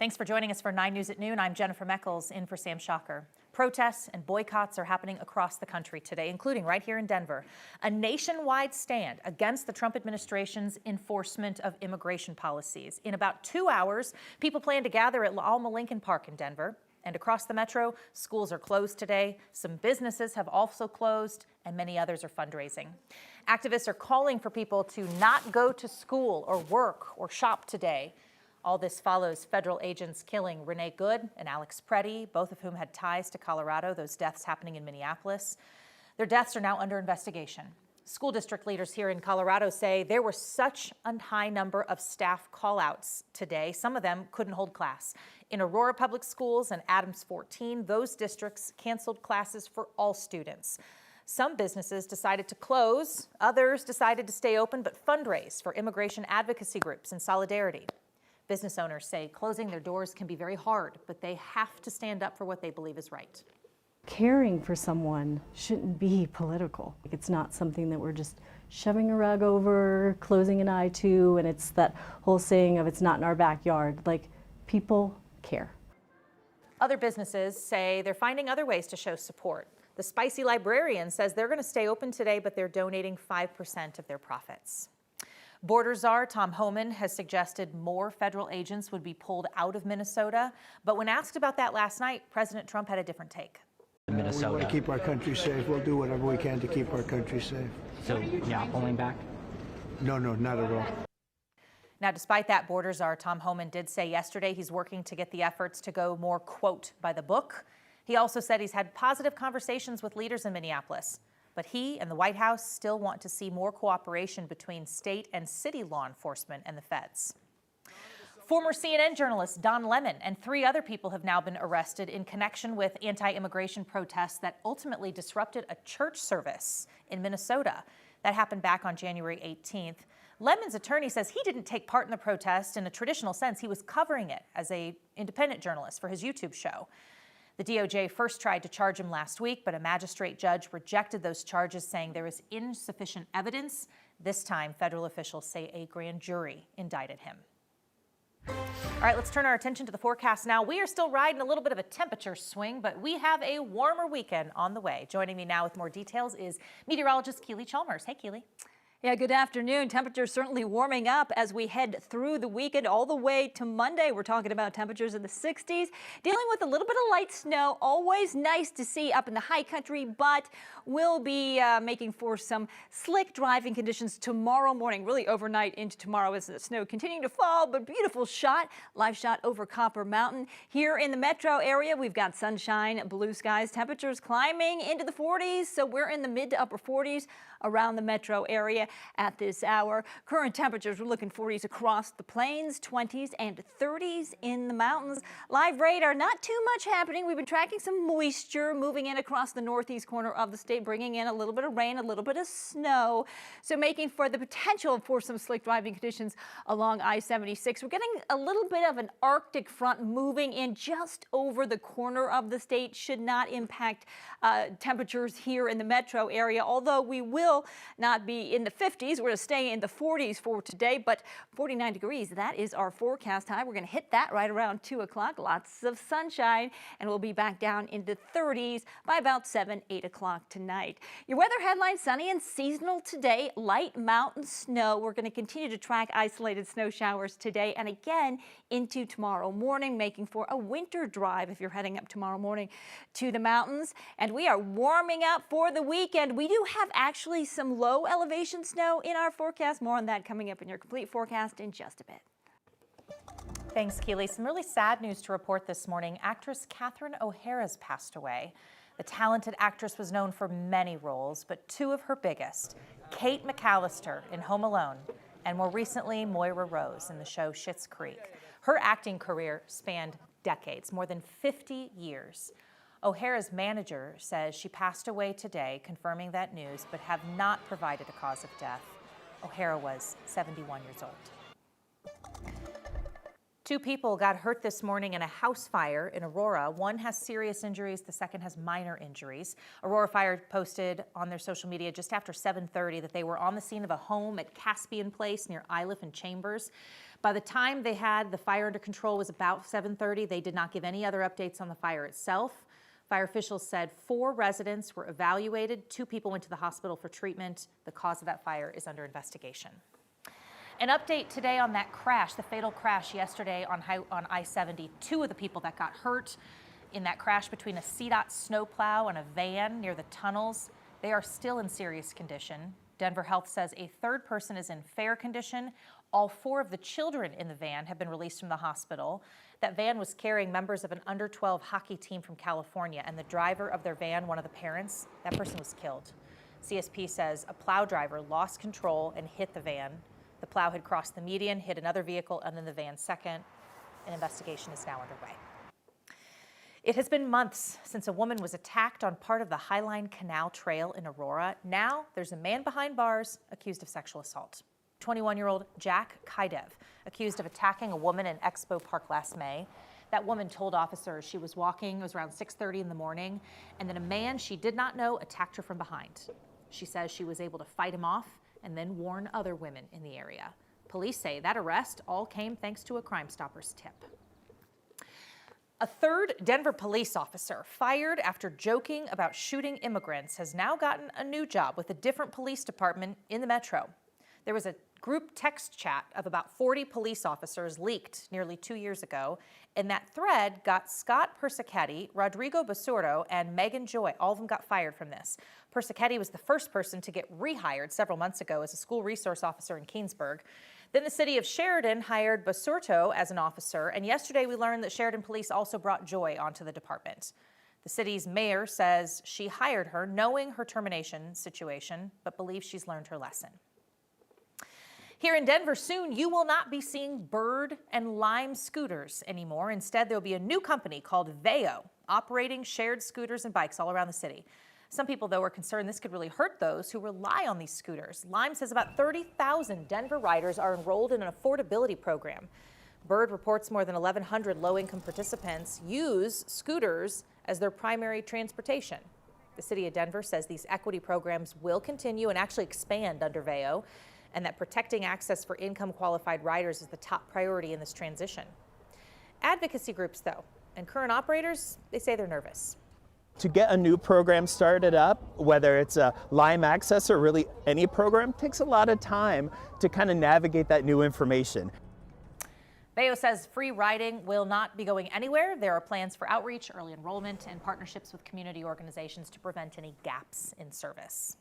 Thanks for joining us for 9 News at Noon. I'm Jennifer Meckles, in for Sam Shocker. Protests and boycotts are happening across the country today, including right here in Denver. A nationwide stand against the Trump administration's enforcement of immigration policies. In about 2 hours, people plan to gather at Alma Lincoln Park in Denver. And across the metro, schools are closed today. Some businesses have also closed, and many others are fundraising. Activists are calling for people to not go to school or work or shop today. All this follows federal agents killing Renee Good and Alex Preddy, both of whom had ties to Colorado, those deaths happening in Minneapolis. Their deaths are now under investigation. School district leaders here in Colorado say there were such a high number of staff call-outs today, some of them couldn't hold class. In Aurora Public Schools and Adams 14, those districts canceled classes for all students. Some businesses decided to close, others decided to stay open but fundraise for immigration advocacy groups in solidarity. Business owners say closing their doors can be very hard, but they have to stand up for what they believe is right. Caring for someone shouldn't be political. It's not something that we're just shoving a rug over, closing an eye to, and it's that whole saying of it's not in our backyard. Like, people care. Other businesses say they're finding other ways to show support. The Spicy Librarian says they're going to stay open today, but they're donating 5% of their profits. Border Czar Tom Homan has suggested more federal agents would be pulled out of Minnesota. But when asked about that last night, President Trump had a different take. Minnesota. We want to keep our country safe. We'll do whatever we can to keep our country safe. So, yeah, pulling back? No, not at all. Now, despite that, Border Czar Tom Homan did say yesterday he's working to get the efforts to go more, quote, by the book. He also said he's had positive conversations with leaders in Minneapolis. But he and the White House still want to see more cooperation between state and city law enforcement and the feds. Former CNN journalist Don Lemon and 3 other people have now been arrested in connection with anti-immigration protests that ultimately disrupted a church service in Minnesota. That happened back on January 18th. Lemon's attorney says he didn't take part in the protest in a traditional sense. He was covering it as an independent journalist for his YouTube show. The DOJ first tried to charge him last week, but a magistrate judge rejected those charges, saying there is insufficient evidence. This time, federal officials say a grand jury indicted him. All right, let's turn our attention to the forecast now. We are still riding a little bit of a temperature swing, but we have a warmer weekend on the way. Joining me now with more details is meteorologist Keely Chalmers. Hey, Keely. Yeah, good afternoon. Temperatures certainly warming up as we head through the weekend all the way to Monday. We're talking about temperatures in the 60s, dealing with a little bit of light snow. Always nice to see up in the high country, but we'll be making for some slick driving conditions tomorrow morning, really overnight into tomorrow as the snow continuing to fall, but beautiful shot, live shot over Copper Mountain. Here in the metro area, we've got sunshine, blue skies, temperatures climbing into the 40s, so we're in the mid to upper 40s around the metro area at this hour. Current temperatures, we're looking 40s across the plains, 20s and 30s in the mountains. Live radar, not too much happening. We've been tracking some moisture moving in across the northeast corner of the state, bringing in a little bit of rain, a little bit of snow. So making for the potential for some slick driving conditions along I-76. We're getting a little bit of an Arctic front moving in just over the corner of the state. Should not impact temperatures here in the metro area, although we will not be in the 50s. We're going to stay in the 40s for today, but 49 degrees, that is our forecast high. We're going to hit that right around 2 o'clock. Lots of sunshine, and we'll be back down into 30s by about 7, 8 o'clock tonight. Your weather headline, sunny and seasonal today. Light mountain snow. We're going to continue to track isolated snow showers today and again into tomorrow morning, making for a winter drive if you're heading up tomorrow morning to the mountains. And we are warming up for the weekend. We do have actually some low elevation snow in our forecast. More on that coming up in your complete forecast in just a bit. Thanks, Keely. Some really sad news to report this morning. Actress Katherine O'Hara's passed away. The talented actress was known for many roles, but 2 of her biggest, Kate McAllister in Home Alone, and more recently, Moira Rose in the show Schitt's Creek. Her acting career spanned decades, more than 50 years. O'Hara's manager says she passed away today, confirming that news, but have not provided a cause of death. O'Hara was 71 years old. Two people got hurt this morning in a house fire in Aurora. One has serious injuries, the second has minor injuries. Aurora Fire posted on their social media just after 7:30 that they were on the scene of a home at Caspian Place near Iliff and Chambers. By the time they had the fire under control was about 7:30. They did not give any other updates on the fire itself. Fire officials said 4 residents were evaluated. 2 people went to the hospital for treatment. The cause of that fire is under investigation. An update today on that crash, the fatal crash yesterday on I-70. 2 of the people that got hurt in that crash between a CDOT snowplow and a van near the tunnels, they are still in serious condition. Denver Health says a 3rd person is in fair condition. All 4 of the children in the van have been released from the hospital. That van was carrying members of an under-12 hockey team from California, and the driver of their van, one of the parents, that person was killed. CSP says a plow driver lost control and hit the van. The plow had crossed the median, hit another vehicle, and then the van second. An investigation is now underway. It has been months since a woman was attacked on part of the Highline Canal Trail in Aurora. Now there's a man behind bars accused of sexual assault. 21-year-old Jack Kaidev, accused of attacking a woman in Expo Park last May. That woman told officers she was walking, it was around 6:30 in the morning, and then a man she did not know attacked her from behind. She says she was able to fight him off and then warn other women in the area. Police say that arrest all came thanks to a Crime Stoppers tip. A 3rd Denver police officer fired after joking about shooting immigrants has now gotten a new job with a different police department in the metro. There was a group text chat of about 40 police officers leaked nearly 2 years ago, and that thread got Scott Persichetti, Rodrigo Basurto, and Megan Joy. All of them got fired from this. Persichetti was the first person to get rehired several months ago as a school resource officer in Keensburg. Then the city of Sheridan hired Basurto as an officer, and yesterday we learned that Sheridan police also brought Joy onto the department. The city's mayor says she hired her knowing her termination situation, but believes she's learned her lesson. Here in Denver soon, you will not be seeing Bird and Lime scooters anymore. Instead, there will be a new company called Veo, operating shared scooters and bikes all around the city. Some people, though, are concerned this could really hurt those who rely on these scooters. Lime says about 30,000 Denver riders are enrolled in an affordability program. Bird reports more than 1,100 low-income participants use scooters as their primary transportation. The city of Denver says these equity programs will continue and actually expand under Veo, and that protecting access for income-qualified riders is the top priority in this transition. Advocacy groups, though, and current operators, they say they're nervous. To get a new program started up, whether it's a Lime Access or really any program, takes a lot of time to kind of navigate that new information. Veo says free riding will not be going anywhere. There are plans for outreach, early enrollment, and partnerships with community organizations to prevent any gaps in service.